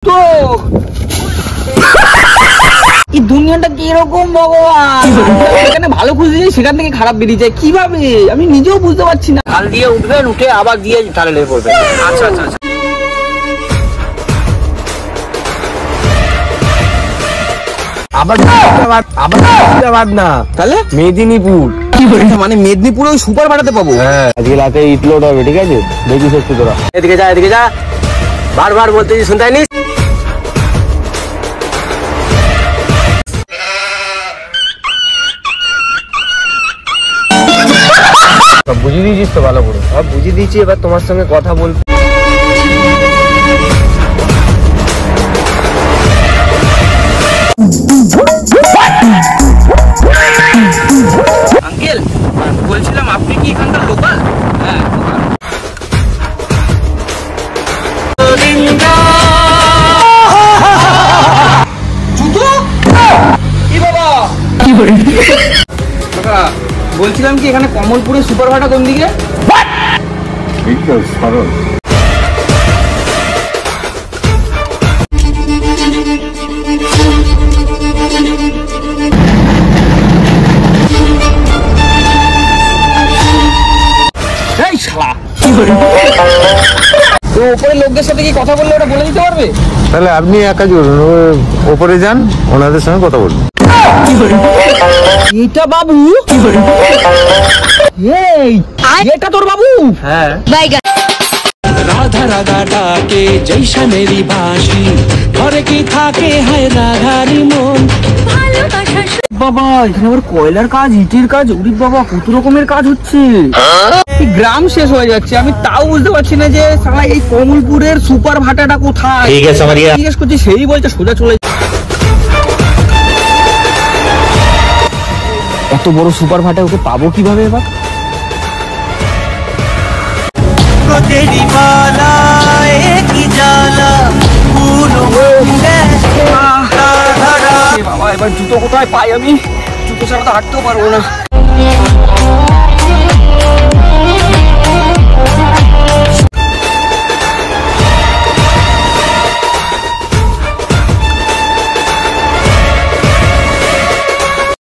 তো এই দুনিয়াটা কিরকম ভগবান, এখানে ভালো খুঁজে যাই সেখান থেকে খারাপ বেরিয়ে যায় কিভাবে আমি নিজেও বুঝতে পারছি না। কাল দিয়ে উঠবেন, উঠে আবার দিয়ে তাহলে লেগে পড়বেন। আচ্ছা আচ্ছা আচ্ছা, আবার না তাহলে মেদিনীপুর, মানে মেদিনীপুরে ওই সুপার ভাড়াতে পাবো। হ্যাঁ আজকে রাতে ইট লোড হবে, ঠিক আছে দেখিস একটু তোরা। এদিকে যা এদিকে যা, বারবার বলতে শুনতে নিস। বুঝিয়ে দিয়েছিস তো ভালো করে? সব বুঝিয়ে দিয়েছি, এবার তোমার সঙ্গে কথা বল। আঙ্কেল বলছিলাম আপনি কি এখানকার লোকাল? হ্যাঁ বলছিলাম কি এখানে কমলপুরের সুপার ভাটা কোন দিকে? সরল। এই শালা তো উপরে লোকদের সাথে কি কথা বললে ওটা বলে দিতে পারবে? তাহলে আপনি এক কাজ করুন, ওপরে যান, ওনাদের সঙ্গে কথা বলুন। এটা বাবু? এই এটা তোর বাবু? হ্যাঁ। রাধা রাধা ডাকে জৈসা মেরি বাঁশি, ঘরে কি থাকে হায় রাধারি মন। বাবা এখানে আবার কয়লার কাজ, ইটের কাজ, উরি বাবা কত রকমের কাজ হচ্ছে। গ্রাম শেষ হয়ে যাচ্ছে, আমি তাও বুঝতে পারছি না যে সালা এই কমলপুরের সুপার ভাটাটা কোথায়। ঠিক আছে জিজ্ঞেস করছি, সেই বলছে সোজা চলে। এত বড় সুপার ভাটা ওকে পাবো কিভাবে এবার? বাবা এবার জুতো কোথায় পাই? আমি জুতো ছাড়া তো হাঁটতেও পারবো না।